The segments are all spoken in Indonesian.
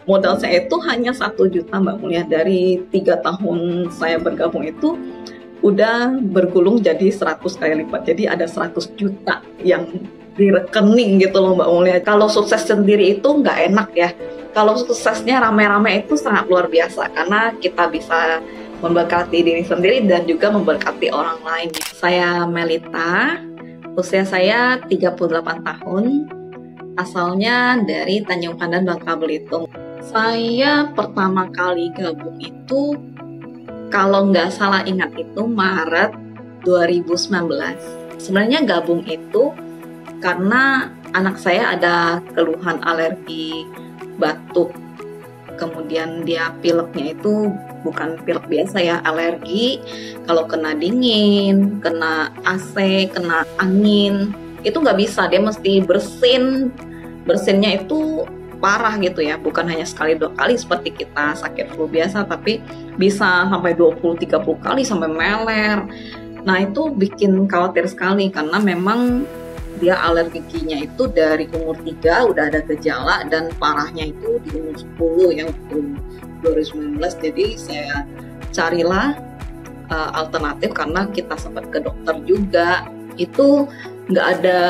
Modal saya itu hanya 1 juta Mbak Mulia. Dari 3 tahun saya bergabung itu udah bergulung jadi 100 kali lipat. Jadi ada 100 juta yang di rekening gitu loh Mbak Mulia. Kalau sukses sendiri itu nggak enak ya. Kalau suksesnya rame-rame itu sangat luar biasa karena kita bisa memberkati diri sendiri dan juga memberkati orang lain. Saya Melita, usia saya 38 tahun, asalnya dari Tanjung Pandan, Bangka Belitung. Saya pertama kali gabung itu, kalau nggak salah ingat itu Maret 2019. Sebenarnya gabung itu karena anak saya ada keluhan alergi batuk. Kemudian dia pileknya itu bukan pilek biasa ya, alergi. Kalau kena dingin, kena AC, kena angin, itu nggak bisa, dia mesti bersinnya itu parah gitu ya, bukan hanya sekali 2 kali seperti kita sakit flu biasa, tapi bisa sampai 20-30 kali sampai meler. Nah itu bikin khawatir sekali karena memang dia alerginya itu dari umur 3 udah ada gejala dan parahnya itu di umur 10 yang 2019. Jadi saya carilah alternatif karena kita sempat ke dokter juga, itu nggak ada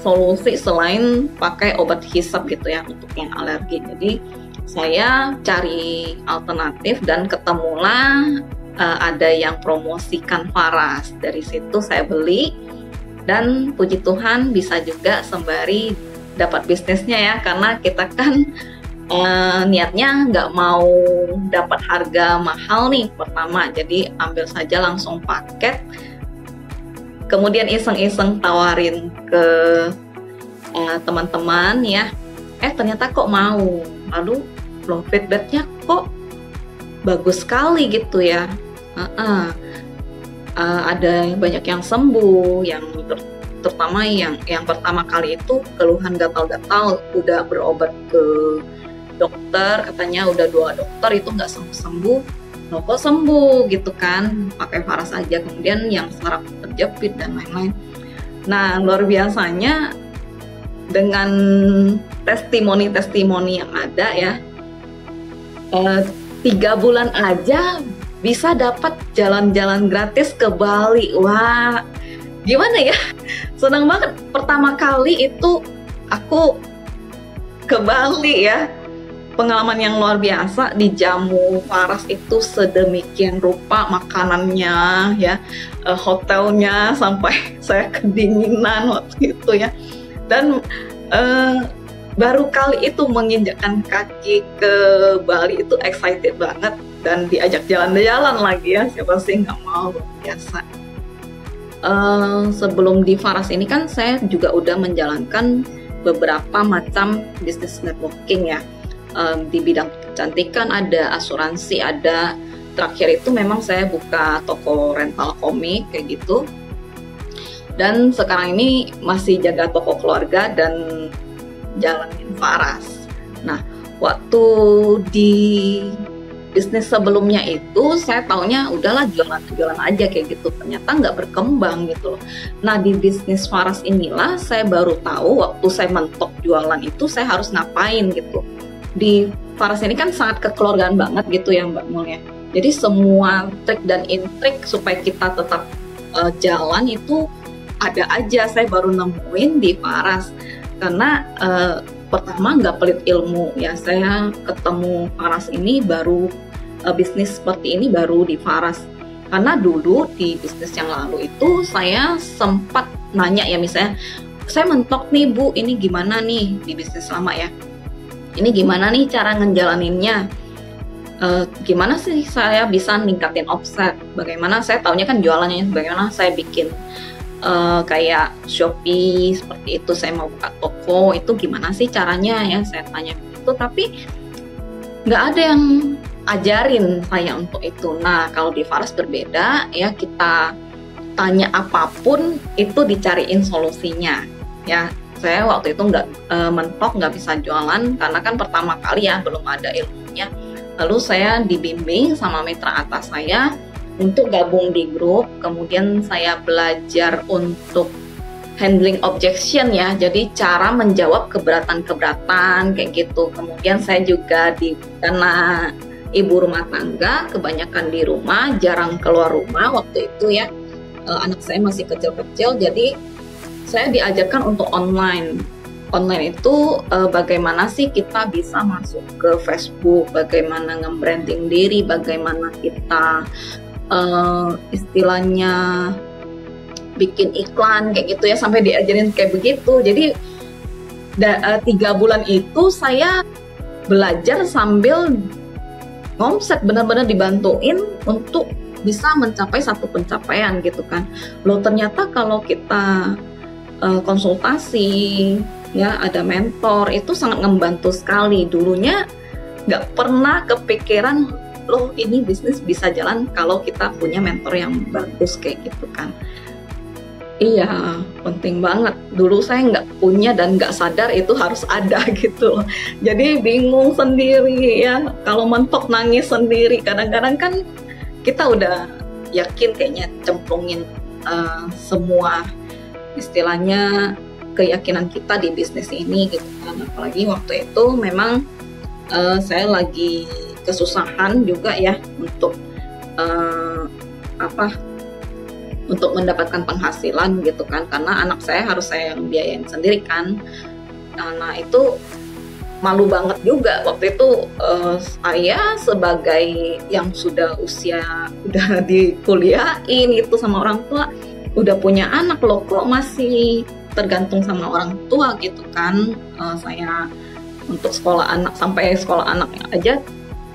solusi selain pakai obat hisap gitu ya untuk yang alergi. Jadi saya cari alternatif dan ketemulah ada yang promosikan Faras. Dari situ saya beli dan puji Tuhan bisa juga sembari dapat bisnisnya ya, karena kita kan niatnya nggak mau dapat harga mahal nih pertama, jadi ambil saja langsung paket, kemudian iseng-iseng tawarin ke teman-teman ya, ternyata kok mau, lalu loh feedbacknya kok bagus sekali gitu ya. Ada banyak yang sembuh, yang terutama yang pertama kali itu keluhan gatal-gatal, udah berobat ke dokter, katanya udah 2 dokter itu nggak sembuh. Loh kok sembuh gitu kan, pakai Faras aja. Kemudian yang saraf terjepit dan lain-lain. Nah luar biasanya dengan testimoni-testimoni yang ada ya, 3 bulan aja bisa dapat jalan-jalan gratis ke Bali. Wah, gimana ya? Senang banget. Pertama kali itu aku ke Bali ya. Pengalaman yang luar biasa, dijamu Faras itu sedemikian rupa, makanannya ya, hotelnya sampai saya kedinginan waktu itu ya. Dan baru kali itu menginjakkan kaki ke Bali itu excited banget. Dan diajak jalan-jalan lagi ya, siapa sih nggak mau, biasa. Sebelum di Faras ini kan saya juga udah menjalankan beberapa macam bisnis networking ya, di bidang kecantikan ada, asuransi ada, terakhir itu memang saya buka toko rental komik kayak gitu, dan sekarang ini masih jaga toko keluarga dan jalanin Faras. Nah waktu di bisnis sebelumnya itu saya taunya udahlah jualan aja kayak gitu, ternyata nggak berkembang gitu loh. Nah di bisnis Faras inilah saya baru tahu waktu saya mentok jualan itu saya harus ngapain gitu. Di Faras ini kan sangat kekeluargaan banget gitu ya Mbak Mulia. Jadi semua trik dan intrik supaya kita tetap jalan itu ada aja, saya baru nemuin di Faras. Karena pertama nggak pelit ilmu ya, saya ketemu Faras ini baru, bisnis seperti ini baru di Faras. Karena dulu di bisnis yang lalu itu saya sempat nanya ya, misalnya saya mentok nih Bu, ini gimana nih di bisnis lama ya, ini gimana nih cara ngejalaninnya, gimana sih saya bisa ningkatin offset, bagaimana saya taunya kan jualannya, bagaimana saya bikin kayak Shopee seperti itu, saya mau buka toko itu gimana sih caranya ya, saya tanya begitu, tapi nggak ada yang ajarin saya untuk itu. Nah kalau di Faras berbeda ya, kita tanya apapun itu dicariin solusinya ya. Saya waktu itu mentok, nggak bisa jualan karena kan pertama kali ya, belum ada ilmunya. Lalu saya dibimbing sama mitra atas saya untuk gabung di grup, kemudian saya belajar untuk handling objection ya, jadi cara menjawab keberatan-keberatan kayak gitu. Kemudian saya juga karena ibu rumah tangga, kebanyakan di rumah, jarang keluar rumah waktu itu ya. Anak saya masih kecil-kecil, jadi saya diajarkan untuk online. Online itu bagaimana sih kita bisa masuk ke Facebook, bagaimana nge-branding diri, bagaimana kita istilahnya bikin iklan kayak gitu ya, sampai diajarin kayak begitu. Jadi 3 bulan itu saya belajar sambil ngomset, benar-benar dibantuin untuk bisa mencapai satu pencapaian gitu kan. Loh ternyata kalau kita konsultasi ya, ada mentor, itu sangat membantu sekali. Dulunya nggak pernah kepikiran loh ini bisnis bisa jalan kalau kita punya mentor yang bagus kayak gitu kan. Iya, penting banget. Dulu saya nggak punya dan nggak sadar itu harus ada gitu loh. Jadi bingung sendiri ya, kalau mentok nangis sendiri. Kadang-kadang kan kita udah yakin kayaknya cemplungin semua istilahnya keyakinan kita di bisnis ini gitu kan. Apalagi waktu itu memang saya lagi kesusahan juga ya untuk untuk mendapatkan penghasilan gitu kan, karena anak saya harus saya yang biayain sendiri kan. Nah itu malu banget juga waktu itu. Saya sebagai yang sudah usia udah dikuliahin itu sama orang tua, udah punya anak loh, kok masih tergantung sama orang tua gitu kan. Saya untuk sekolah anak, sampai sekolah anak aja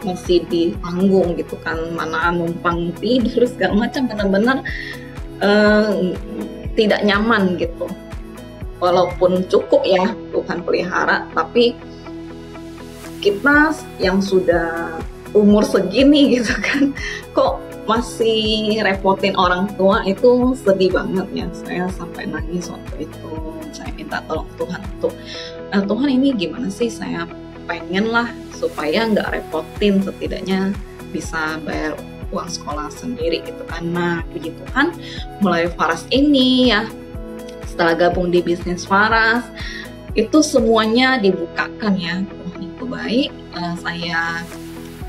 masih ditanggung gitu kan, mana numpang tidur segala macam, benar-benar tidak nyaman gitu. Walaupun cukup ya Tuhan pelihara, tapi kita yang sudah umur segini gitu kan, kok masih repotin orang tua, itu sedih banget ya. Saya sampai nangis waktu itu. Saya minta tolong Tuhan untuk Tuhan ini gimana sih, saya pengen lah supaya nggak repotin, setidaknya bisa bayar uang sekolah sendiri gitu kan. Nah puji Tuhan mulai Faras ini ya, setelah gabung di bisnis Faras itu semuanya dibukakan ya. Tuhan itu baik. Saya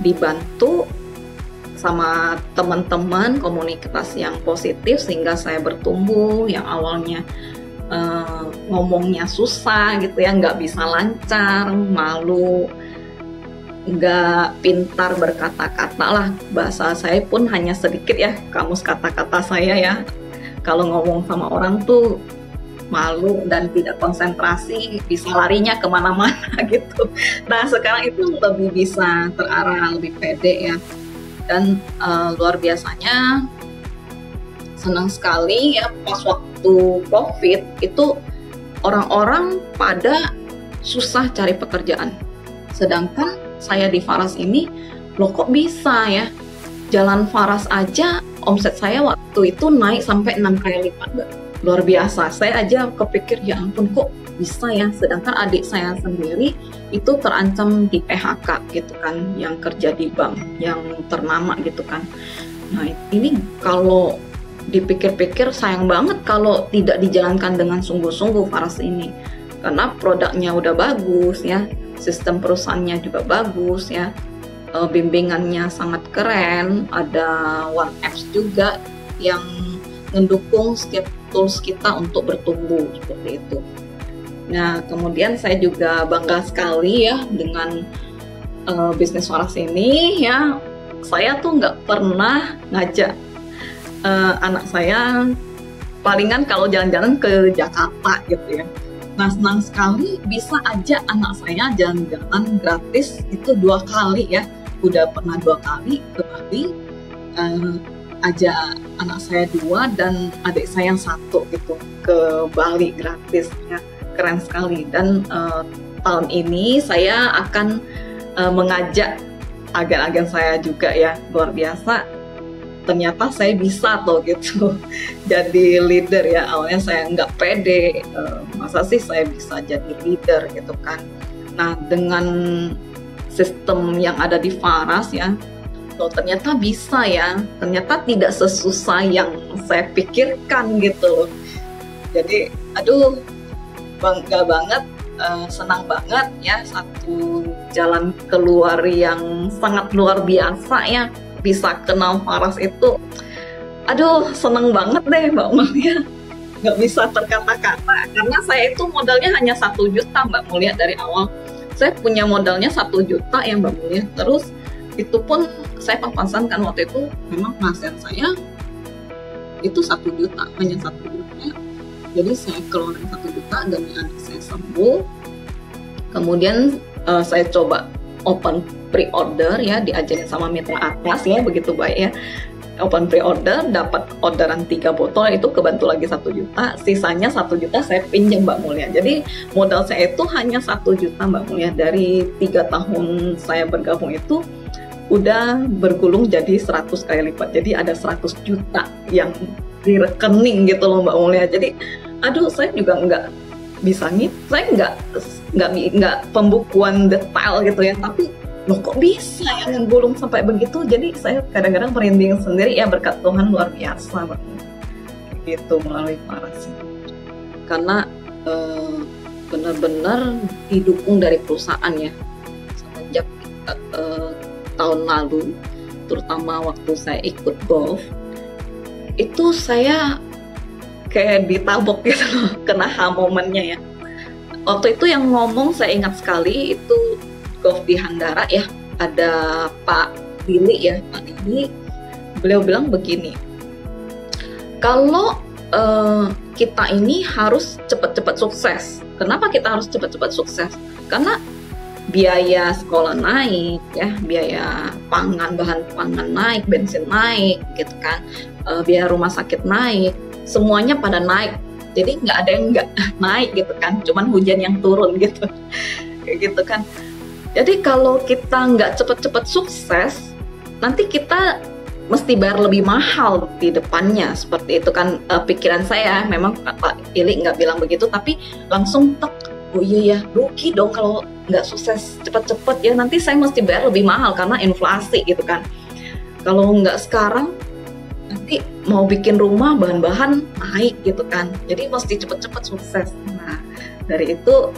dibantu sama teman-teman, komunitas yang positif, sehingga saya bertumbuh. Yang awalnya ngomongnya susah gitu ya, nggak bisa lancar, malu, nggak pintar berkata-kata lah. Bahasa saya pun hanya sedikit ya, kamus kata-kata saya ya. Kalau ngomong sama orang tuh malu dan tidak konsentrasi, bisa larinya kemana-mana gitu. Nah sekarang itu lebih bisa terarah, lebih pede ya. Dan luar biasanya senang sekali ya, pas waktu COVID itu orang-orang pada susah cari pekerjaan. Sedangkan saya di Faras ini, loh kok bisa ya, jalan Faras aja omset saya waktu itu naik sampai 6 kali lipat. Luar biasa. Saya aja kepikir ya ampun kok bisa ya, sedangkan adik saya sendiri itu terancam di PHK gitu kan, yang kerja di bank yang ternama gitu kan. Nah ini kalau dipikir-pikir sayang banget kalau tidak dijalankan dengan sungguh-sungguh Faras ini, karena produknya udah bagus ya, sistem perusahaannya juga bagus ya, bimbingannya sangat keren, ada One Apps juga yang mendukung setiap tools kita untuk bertumbuh seperti itu. Nah kemudian saya juga bangga sekali ya dengan bisnis Faras ini ya. Saya tuh nggak pernah ngajak anak saya, palingan kalau jalan-jalan ke Jakarta gitu ya. Nah senang sekali bisa ajak anak saya jalan-jalan gratis itu 2 kali ya. Udah pernah 2 kali ke Bali, ajak anak saya 2 dan adik saya yang 1 gitu ke Bali gratis ya. Keren sekali. Dan tahun ini saya akan mengajak agen-agen saya juga ya, luar biasa. Ternyata saya bisa tuh gitu jadi leader ya. Awalnya saya nggak pede, masa sih saya bisa jadi leader gitu kan. Nah dengan sistem yang ada di Faras ya, ternyata bisa ya, ternyata tidak sesusah yang saya pikirkan gitu loh. Jadi Aduh, bangga banget, senang banget ya, satu jalan keluar yang sangat luar biasa ya, bisa kenal Faras itu. Aduh, seneng banget deh Mbak Mulia, nggak bisa terkata-kata. Karena saya itu modalnya hanya 1 juta Mbak Mulia dari awal. Saya punya modalnya 1 juta ya Mbak Mulia. Terus itu pun saya papasan kan waktu itu memang penghasilan saya itu 1 juta, hanya 1 juta. Jadi saya keluarin 1 juta demi anak saya sembuh. Kemudian saya coba open pre-order ya, diajarin sama mitra atas ya, begitu baik ya. Open pre-order, dapat orderan 3 botol, itu kebantu lagi 1 juta, sisanya 1 juta saya pinjam Mbak Mulia. Jadi modal saya itu hanya 1 juta Mbak Mulia. Dari 3 tahun saya bergabung itu udah bergulung jadi 100 kali lipat. Jadi ada 100 juta yang di rekening gitu loh Mbak Mulia. Jadi aduh, saya juga nggak bisa saya nggak pembukuan detail gitu ya, tapi loh kok bisa ya gulung sampai begitu. Jadi saya kadang-kadang merinding sendiri ya, berkat Tuhan luar biasa Mbak Mulia gitu melalui Faras. Karena benar-benar didukung dari perusahaan ya, semenjak tahun lalu, terutama waktu saya ikut golf, itu saya kayak ditabok gitu loh, kena momennya ya. Waktu itu yang ngomong saya ingat sekali, itu golf di Handara ya, ada Pak Dili ya, Pak Dili. Beliau bilang begini, kalau kita ini harus cepat-cepat sukses. Kenapa kita harus cepat-cepat sukses? Karena biaya sekolah naik ya, biaya pangan, bahan pangan naik, bensin naik gitu kan, biaya rumah sakit naik, semuanya pada naik. Jadi nggak ada yang nggak naik gitu kan, cuman hujan yang turun gitu kayak gitu kan. Jadi kalau kita nggak cepet-cepet sukses, nanti kita mesti bayar lebih mahal di depannya, seperti itu kan. Pikiran saya, memang Pak Ili nggak bilang begitu, tapi langsung tek, oh iya ya, rugi dong kalau nggak sukses cepet-cepet ya, nanti saya mesti bayar lebih mahal karena inflasi gitu kan. Kalau nggak sekarang, nanti mau bikin rumah bahan-bahan naik gitu kan, jadi mesti cepet-cepet sukses. Nah dari itu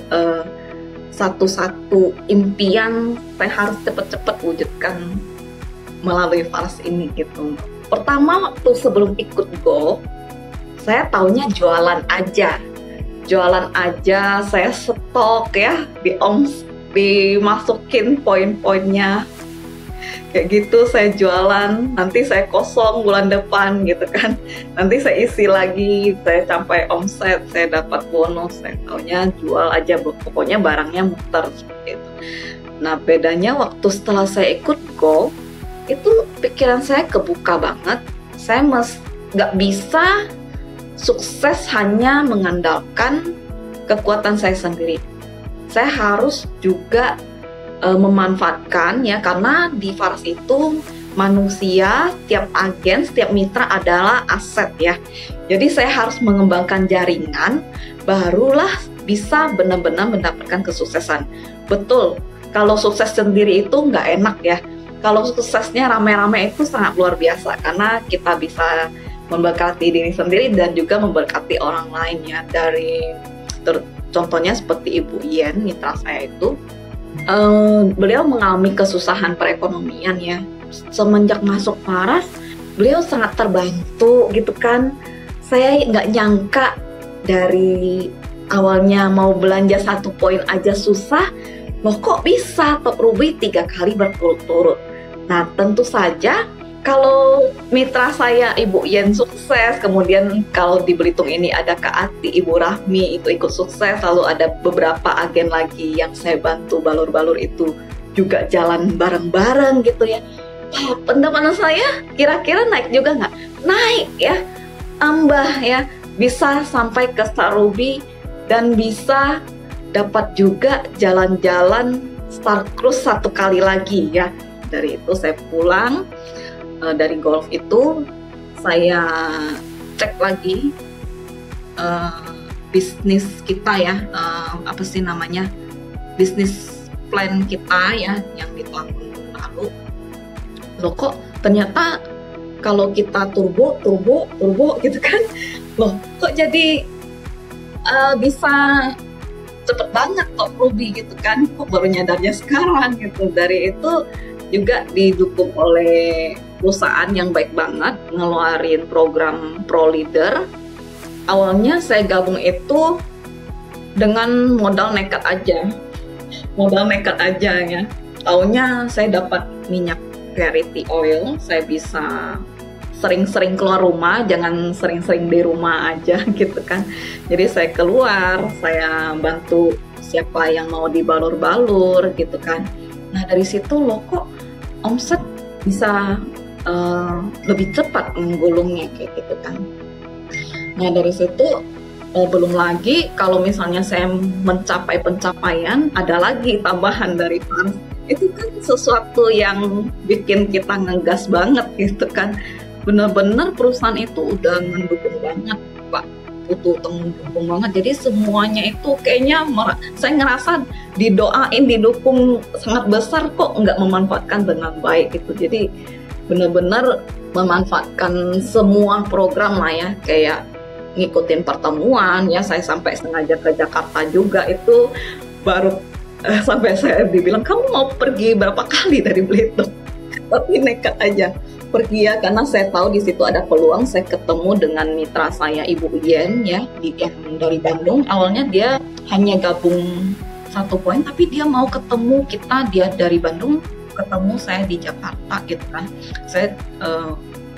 satu-satu impian saya harus cepet-cepet wujudkan melalui Faras ini gitu. Pertama waktu sebelum ikut golf, saya taunya jualan aja, saya stok ya, dimasukin poin-poinnya kayak gitu, saya jualan, nanti saya kosong bulan depan gitu kan, nanti saya isi lagi, saya sampai omset, saya dapat bonus. Saya taunya jual aja, pokoknya barangnya muter seperti itu. Nah bedanya waktu setelah saya ikut golf, itu pikiran saya kebuka banget. Saya nggak bisa sukses hanya mengandalkan kekuatan saya sendiri. Saya harus juga memanfaatkan ya, karena di Faras itu manusia, setiap agen, setiap mitra adalah aset ya. Jadi saya harus mengembangkan jaringan, barulah bisa benar-benar mendapatkan kesuksesan. Betul, kalau sukses sendiri itu nggak enak ya. Kalau suksesnya rame-rame itu sangat luar biasa, karena kita bisa memberkati diri sendiri dan juga memberkati orang lain ya. Contohnya seperti Ibu Yen, mitra saya itu, beliau mengalami kesusahan perekonomian ya. Semenjak masuk Faras, beliau sangat terbantu gitu kan. Saya nggak nyangka, dari awalnya mau belanja 1 poin aja susah, loh kok bisa top ruby 3 kali berturut-turut. Nah tentu saja kalau mitra saya Ibu Yen sukses, kemudian kalau di Belitung ini ada Kak Ati, Ibu Rahmi itu ikut sukses, lalu ada beberapa agen lagi yang saya bantu, balur-balur itu juga jalan bareng-bareng gitu ya. Pendapatan saya kira-kira naik juga nggak? Naik ya, tambah ya, bisa sampai ke Star Ruby dan bisa dapat juga jalan-jalan Star Cruise 1 kali lagi ya. Dari itu saya pulang dari golf itu, saya cek lagi bisnis kita ya, apa sih namanya, bisnis plan kita ya yang di tahun lalu. Loh kok ternyata kalau kita turbo gitu kan, loh kok jadi bisa cepet banget kok Ruby gitu kan, kok baru nyadarnya sekarang gitu. Dari itu juga didukung oleh perusahaan yang baik banget ngeluarin program Pro Leader. Awalnya saya gabung itu dengan modal nekat aja ya. Taunya saya dapat minyak Clarity Oil, saya bisa sering-sering keluar rumah, jangan sering-sering di rumah aja gitu kan. Jadi saya keluar, saya bantu siapa yang mau dibalur-balur gitu kan. Nah dari situ loh kok omset bisa lebih cepat menggulungnya kayak gitu kan. Nah dari situ belum lagi kalau misalnya saya mencapai pencapaian, ada lagi tambahan dari fans. Itu kan sesuatu yang bikin kita ngegas banget gitu kan. Bener-bener perusahaan itu udah mendukung banget Pak Putu, mendukung banget. Jadi semuanya itu kayaknya saya ngerasa didoain, didukung sangat besar kok nggak memanfaatkan dengan baik gitu. Jadi bener-bener memanfaatkan semua program lah ya, kayak ngikutin pertemuan ya. Saya sampai sengaja ke Jakarta juga itu baru sampai saya dibilang kamu mau pergi berapa kali dari Belitung, tapi nekat aja pergi ya, karena saya tahu di situ ada peluang. Saya ketemu dengan mitra saya Ibu Yen ya, yang dari Bandung. Awalnya dia hanya gabung 1 poin, tapi dia mau ketemu kita, dia dari Bandung, ketemu saya di Jakarta gitu kan. Saya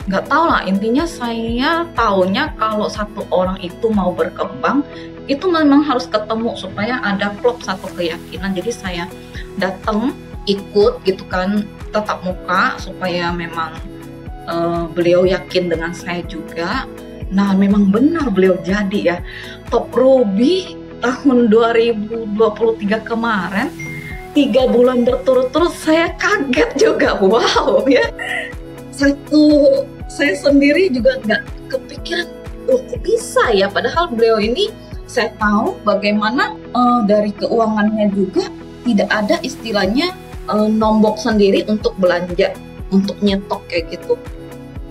nggak tahu lah, intinya saya taunya kalau satu orang itu mau berkembang itu memang harus ketemu supaya ada klop satu keyakinan. Jadi saya datang ikut gitu kan, tatap muka supaya memang beliau yakin dengan saya juga. Nah memang benar beliau jadi ya top Ruby tahun 2023 kemarin 3 bulan berturut-turut. Saya kaget juga, wow ya. Saya sendiri juga nggak kepikiran, kok bisa ya, padahal beliau ini saya tahu bagaimana dari keuangannya juga tidak ada istilahnya nombok sendiri untuk belanja, untuk nyetok kayak gitu.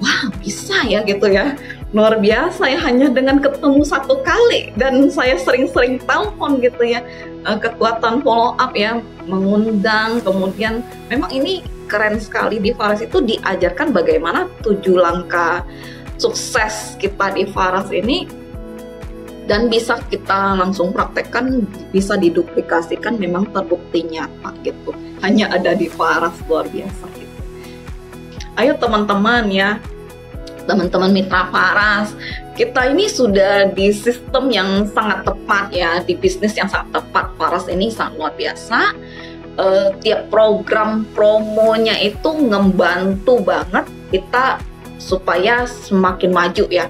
Wah bisa ya gitu ya, luar biasa ya, hanya dengan ketemu 1 kali dan saya sering-sering telepon gitu ya. Kekuatan follow up ya, mengundang, kemudian memang ini keren sekali. Di Faras itu diajarkan bagaimana 7 langkah sukses kita di Faras ini, dan bisa kita langsung praktekkan, bisa diduplikasikan, memang terbukti nyata gitu, hanya ada di Faras. Luar biasa gitu. Ayo teman-teman ya, teman-teman mitra Faras, kita ini sudah di sistem yang sangat tepat ya, di bisnis yang sangat tepat. Faras ini sangat luar biasa. Tiap program promonya itu ngebantu banget kita supaya semakin maju ya,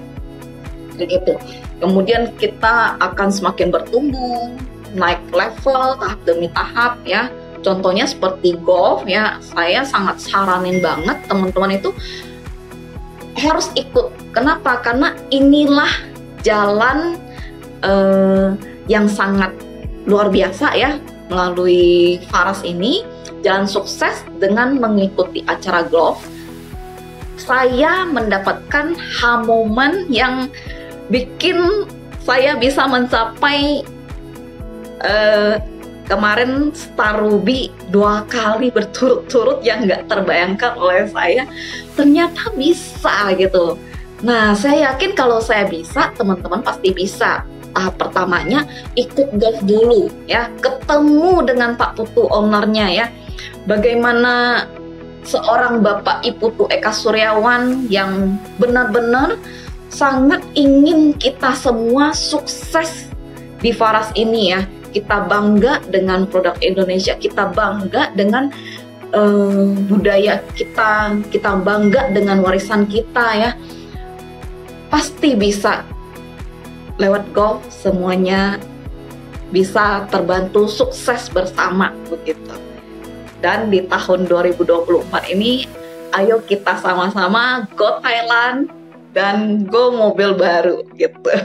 begitu. Kemudian kita akan semakin bertumbuh, naik level tahap demi tahap ya. Contohnya seperti golf ya, saya sangat saranin banget teman-teman itu harus ikut. Kenapa? Karena inilah jalan yang sangat luar biasa ya, melalui Faras ini, jalan sukses dengan mengikuti acara golf. Saya mendapatkan momen yang bikin saya bisa mencapai kemarin Star Ruby 2 kali berturut-turut yang nggak terbayangkan oleh saya, ternyata bisa gitu. Nah saya yakin kalau saya bisa, teman-teman pasti bisa. Tahap pertamanya ikut golf dulu ya, ketemu dengan Pak Putu ownernya ya, bagaimana seorang Bapak Iputu Eka Suryawan yang benar-benar sangat ingin kita semua sukses di Faras ini ya. Kita bangga dengan produk Indonesia, kita bangga dengan budaya kita, kita bangga dengan warisan kita ya. Pasti bisa. Lewat golf semuanya bisa terbantu sukses bersama begitu. Dan di tahun 2024 ini, ayo kita sama-sama go Thailand dan go mobil baru gitu.